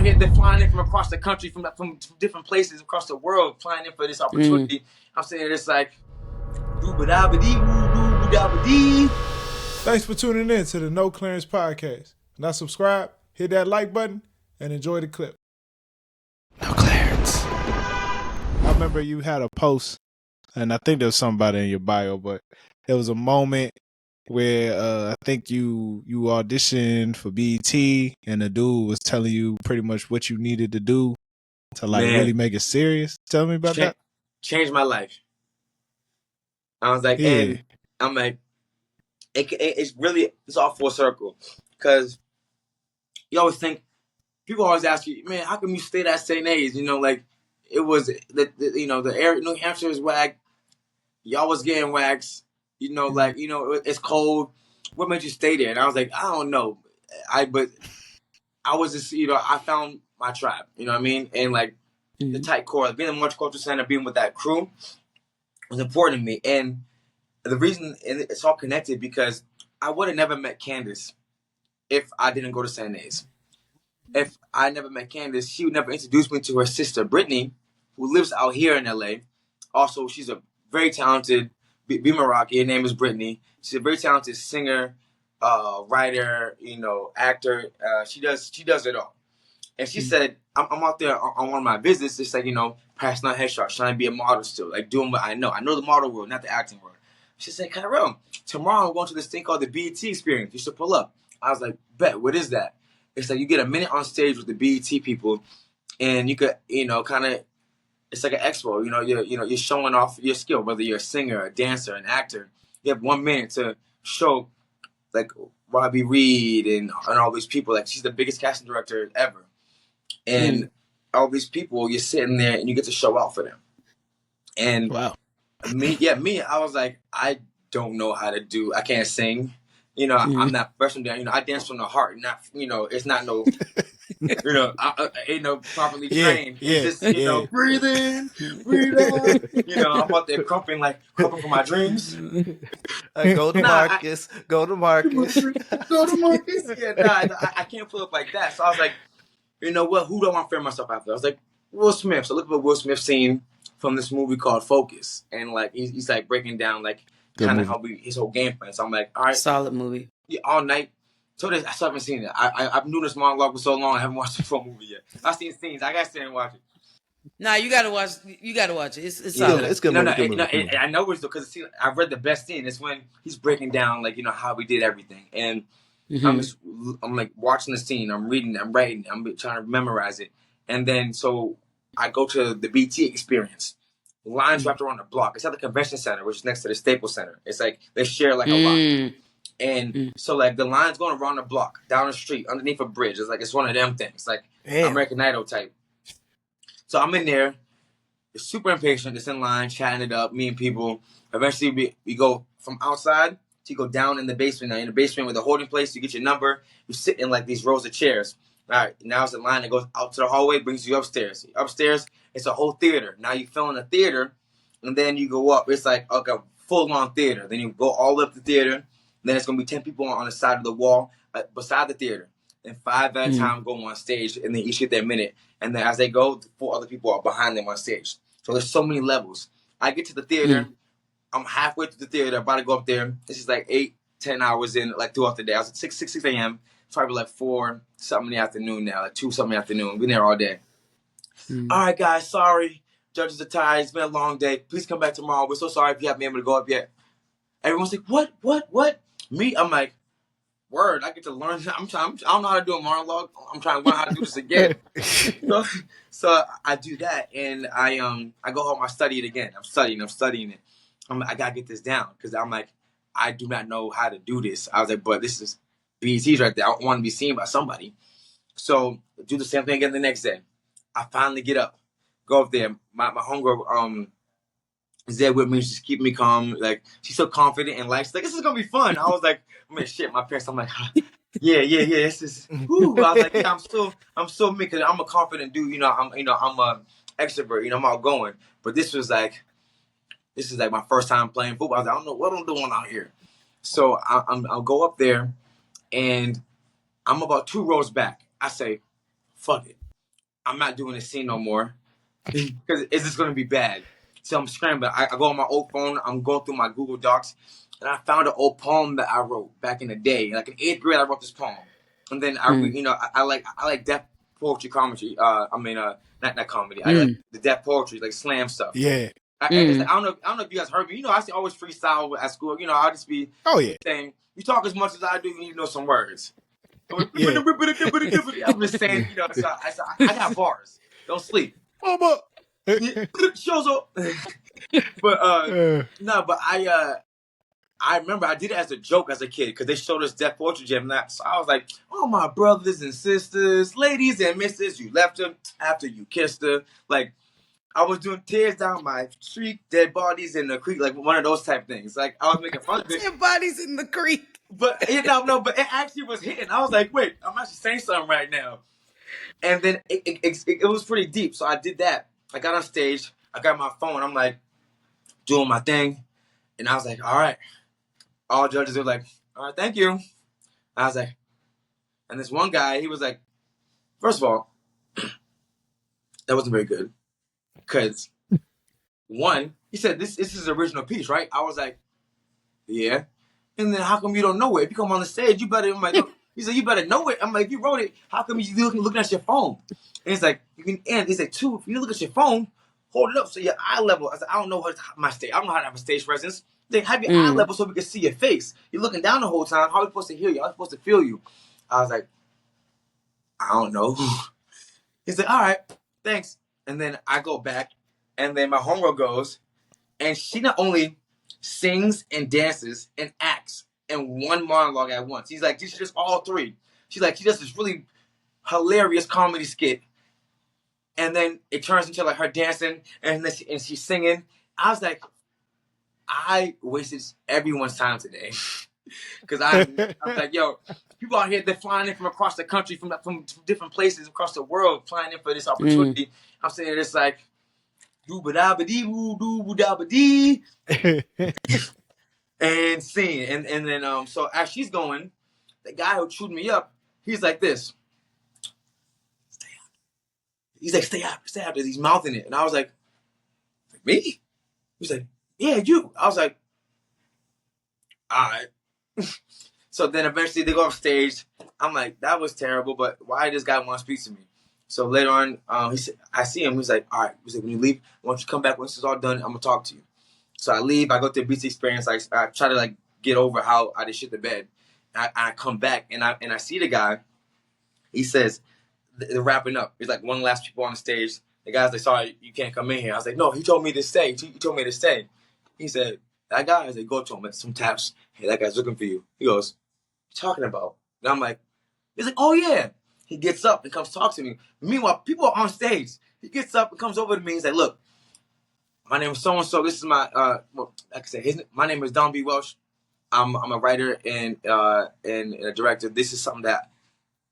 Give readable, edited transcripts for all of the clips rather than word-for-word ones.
out here, they're flying in from across the country, from different places across the world, flying in for this opportunity. I'm saying it's like, doo-ba-da-ba-dee-woo-doo-ba-da-ba-dee. Thanks for tuning in to the No Clearance Podcast. Now subscribe, hit that like button, and enjoy the clip. No Clearance. I remember you had a post, and I think there was somebody in your bio, but there was a moment where I think you auditioned for BET, and the dude was telling you pretty much what you needed to do to really make it serious. Tell me about that. Changed my life. I was like, and I'm like, it's all full circle, because you always think, people always ask you, man, how come you stayed at St. A's? You know, like, it was the area, New Hampshire is whack. Y'all was getting waxed. You know, like, it's cold. What made you stay there? And I was like, I don't know. But I was just, I found my tribe. You know what I mean? And like the tight core, being in the multicultural center, being with that crew was important to me. And the reason, and it's all connected, because I would have never met Candace if I didn't go to St. A's. If I never met Candace, she would never introduce me to her sister, Brittany, who lives out here in LA. Also, she's a very talented, Meraki, her name is Brittany. She's a very talented singer, writer, actor. She does it all. And she said, I'm out there on one of my visits, just like, passing out headshots, trying to be a model still, like doing what I know. I know the model world, not the acting world. She said, Kyrel, tomorrow I'm going to this thing called the BET Experience. You should pull up. I was like, bet, what is that? It's like you get a minute on stage with the BET people, and you could, kind of, it's like an expo. You're showing off your skill, whether you're a singer, a dancer, an actor. You have 1 minute to show, like, Robbie Reed and all these people. Like, she's the biggest casting director ever. And all these people, you're sitting there and you get to show out for them. And me, I was like, I don't know how to do, I can't sing. I'm that person that, I dance from the heart, not, it's not no, I ain't no properly trained. It's just, breathe in, breathe out. I'm out there crumping for my dreams. Go to Marcus. Go to Marcus. Yeah, I can't pull up like that. So I was like, you know what? Who do I want to frame myself after? I was like, Will Smith. So look at what Will Smith seen from this movie called Focus. And like, he's like breaking down like kind of his whole game plan. So I'm like, all right. Solid movie. Yeah, all night. So I still haven't seen it. I've been doing this monologue for so long, I haven't watched the full movie yet. I've seen scenes. I got to sit and watch it. Nah, you gotta watch. You gotta watch it. It's solid. It's good. I know it's because I've read the best scene. It's when he's breaking down like how we did everything, and I'm like watching the scene. I'm reading. I'm writing. I'm trying to memorize it, and then so I go to the BT experience. Lines wrapped around the block. It's at the convention center, which is next to the Staples Center. It's like they share like a lot. And so like the line's going around the block, down the street, underneath a bridge. It's like it's one of them things, like American Idol type. So I'm in there, super impatient, just in line, chatting it up, meeting people. Eventually we go from outside to go down in the basement. Now in the basement with a holding place, you get your number, you sit in like these rows of chairs. All right, now it's a line that goes out to the hallway, brings you upstairs. Upstairs, it's a whole theater. Now you fill in a theater, and then you go up. It's like a full-on theater. Then you go all up the theater. Then it's going to be 10 people on the side of the wall beside the theater. And 5 at a time go on stage, and then each get their minute. And then as they go, 4 other people are behind them on stage. So there's so many levels. I get to the theater. I'm halfway through the theater, about to go up there. This is like 8-10 hours in, like throughout the day. I was at 6 a.m. It's probably like 4 something in the afternoon now, like 2 something in the afternoon. We've been there all day. All right, guys, sorry. Judges are tired. It's been a long day. Please come back tomorrow. We're so sorry if you haven't been able to go up yet. Everyone's like, what? Me? I'm like, word, I get to learn. I don't know how to do a monologue. I'm trying to learn how to do this again. so I do that, and I go home. I study it again. I'm studying it. I'm like, I gotta get this down because I'm like, I do not know how to do this. I was like, but this is BET's right there. I want to be seen by somebody. So do the same thing again the next day. I finally get up, go up there. My homegirl is there with me. She's keeping me calm. Like, she's so confident in life. She's like, this is gonna be fun. I was like, man, shit, my parents. I'm like, yeah. This is. Woo. I was like, yeah, I'm so me because I'm a confident dude. I'm a extrovert. I'm outgoing. But this is like my first time playing football. I was like, I don't know what I'm doing out here. So I'll go up there, and I'm about 2 rows back. I say, fuck it. I'm not doing this scene no more because it's just gonna be bad. So I'm scrambling. I go on my old phone. I'm going through my Google Docs, and I found an old poem that I wrote back in the day. Like in 8th grade, I wrote this poem, and then I like deaf poetry comedy. Not comedy. I like the deaf poetry, like slam stuff. Yeah. It's like, I don't know if you guys heard me. I always freestyle at school. I'll just be saying, you talk as much as I do, and you know some words. Yeah. I'm just saying, so I got bars. Don't sleep. Mama. Shows up. But but I remember I did it as a joke as a kid because they showed us Deaf Poetry Jam. So I was like, oh, my brothers and sisters, ladies and misses, you left her after you kissed her. Like, I was doing tears down my street, dead bodies in the creek, like one of those type things. Like, I was making fun of it. Dead bodies in the creek. But, but it actually was hitting. I was like, wait, I'm actually saying something right now. And then it was pretty deep. So I did that. I got on stage. I got my phone. I'm like, doing my thing. And I was like, all right. All judges were like, all right, thank you. I was like, and this one guy, he was like, first of all, that wasn't very good. Because, one, he said, this is the original piece, right? I was like, yeah. And then how come you don't know it? If you come on the stage, you better, I'm like, he said, you better know it. I'm like, if you wrote it, how come you looking at your phone? And he's like, he's like, two, if you look at your phone, hold it up so your eye level. I said, I don't know my stage. I don't know how to have a stage presence. They have your eye level so we can see your face. You're looking down the whole time. How are we supposed to hear you? How are we supposed to feel you? I was like, I don't know. He said, all right, thanks. And then I go back, and then my homegirl goes, and she not only sings and dances and acts in one monologue at once. He's like, she's just all three. She's like, she does this really hilarious comedy skit, and then it turns into like her dancing, and she's singing. I was like, I wasted everyone's time today. Because I was like, yo, people out here, they're flying in from across the country, from different places across the world, flying in for this opportunity. I'm sitting there just like, doo-ba-da-ba-dee-woo-doo-ba-da-ba-dee. And singing. And then, so as she's going, the guy who chewed me up, he's like this. Stay out. He's like, stay out. He's mouthing it. And I was like, me? He's like, yeah, you. I was like, all right. So then eventually they go off stage. I'm like, that was terrible, but why did this guy want to speak to me? So later on, I see him. He's like, all right. He's like, when you leave, once you come back, once it's all done, I'm going to talk to you. So I leave. I go to a beach experience. I try to like get over how I just shit the bed. I come back and I see the guy. He says, they're wrapping up. He's like, one last people on the stage. The guy's like, sorry, you can't come in here. I was like, no, he told me to stay. He told me to stay. He said, that guy, I said, go to him at some taps. Hey, that guy's looking for you. He goes, what you talking about? And I'm like, he's like, oh yeah. He gets up and comes talk to me. Meanwhile, people are on stage. He gets up and comes over to me. He's like, look, my name is so-and-so. This is my, like I said, my name is Don B. Welsh. I'm a writer and a director. This is something that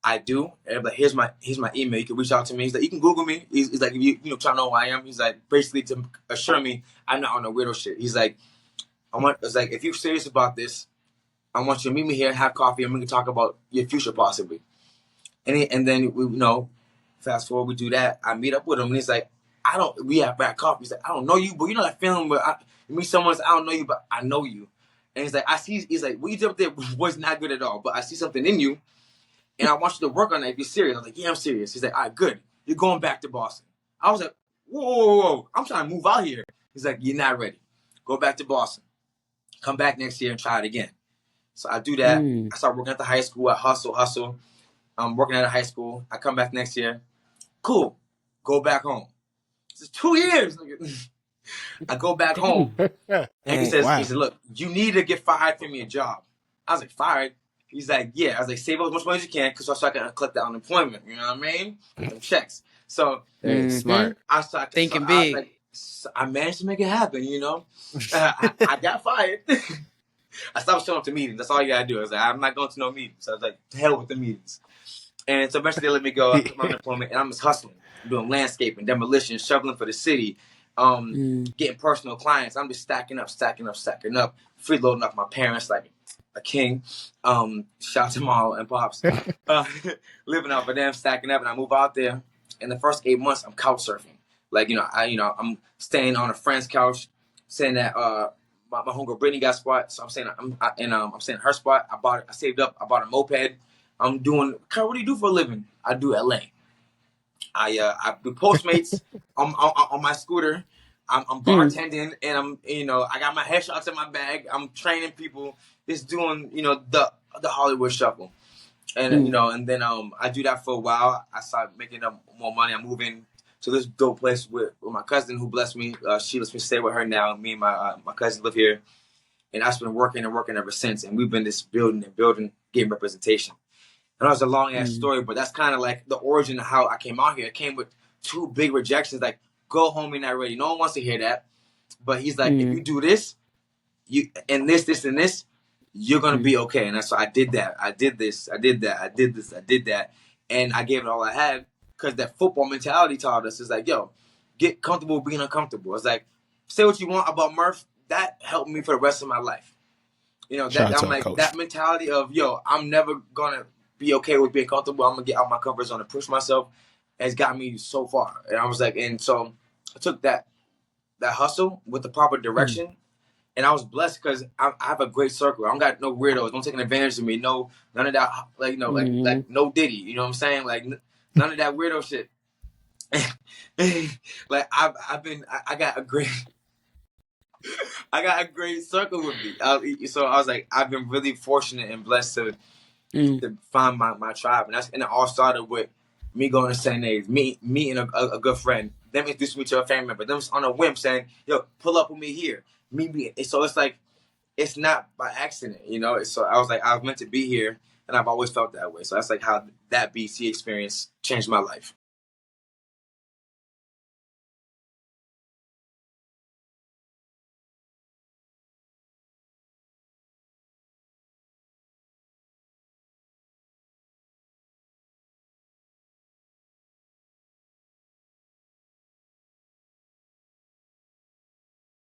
I do. And like, here's my email. You can reach out to me. He's like, you can Google me. He's like, if you trying to know who I am. He's like, basically to assure me I'm not on no weirdo shit. He's like, it's like, if you're serious about this, I want you to meet me here, have coffee, and we can talk about your future possibly. And then we fast forward, we do that. I meet up with him, and he's like, we have coffee. He's like, I don't know you, but you know that feeling where you meet someone, I don't know you, but I know you. And he's like, he's like, what you did up there was not good at all, but I see something in you, and I want you to work on that if you're serious. I was like, yeah, I'm serious. He's like, all right, good. You're going back to Boston. I was like, whoa. I'm trying to move out here. He's like, you're not ready. Go back to Boston. Come back next year and try it again. So I do that. I start working at the high school. I hustle. I'm working at a high school. I come back next year. Cool. Go back home. It's 2 years. I go back home. And he said, look, you need to get fired from your job. I was like, fired? He's like, yeah. I was like, save up as much money as you can so I can collect the unemployment. You know what I mean? Some checks. So smart. I started thinking big. I managed to make it happen, I got fired. I stopped showing up to meetings. That's all you gotta do. I was like, I'm not going to no meetings. So I was like, to hell with the meetings. And so eventually they let me go. I took my unemployment, and I'm just hustling. I'm doing landscaping, demolition, shoveling for the city, getting personal clients. I'm just stacking up, freeloading off my parents like a king. Shout out to Mom and Pops. Living off of them, stacking up, and I move out there. in the first 8 months, I'm couch surfing. Like, I'm staying on a friend's couch, saying that my homegirl Brittany got a spot, so I'm staying I'm staying at her spot. I saved up, I bought a moped. I'm doing, Kyrel, what do you do for a living? I do LA. I do Postmates on my scooter. I'm bartending, and I got my headshots in my bag. I'm training people, just doing the Hollywood shuffle. And and then I do that for a while. I started making up more money. I'm moving to this dope place with my cousin who blessed me. She lets me stay with her now. Me and my cousin live here, and I've been working and working ever since. And we've been just building and building, getting representation. And that was a long ass story, but that's kind of like the origin of how I came out here. It came with 2 big rejections, like, go home, you're not ready. No one wants to hear that, but he's like, if you do this, you and this and this, you're gonna be okay. And that's why I did that. I did this. I did that. I did this. I did that. And I gave it all I had, because that football mentality taught us is like, yo, get comfortable being uncomfortable. It's like, say what you want about Murph. That helped me for the rest of my life. I'm like, that mentality of, yo, I'm never gonna be okay with being comfortable. I'm gonna get out my comfort zone and push myself, has got me so far. And I was like, and so I took that hustle with the proper direction. And I was blessed because I have a great circle. I don't got no weirdos. Don't take advantage of me. No, none of that. Like, like no Diddy. You know what I'm saying? Like, none of that weirdo shit. Like, I got a great, I got a great circle with me. So I was like, I've been really fortunate and blessed to find my tribe, and it all started with me going to St. A's, meeting a good friend, them introducing me to a family member, them on a whim saying, yo, pull up with me here. So it's like, it's not by accident, So I was like, I was meant to be here, and I've always felt that way. So that's like how that BC experience changed my life.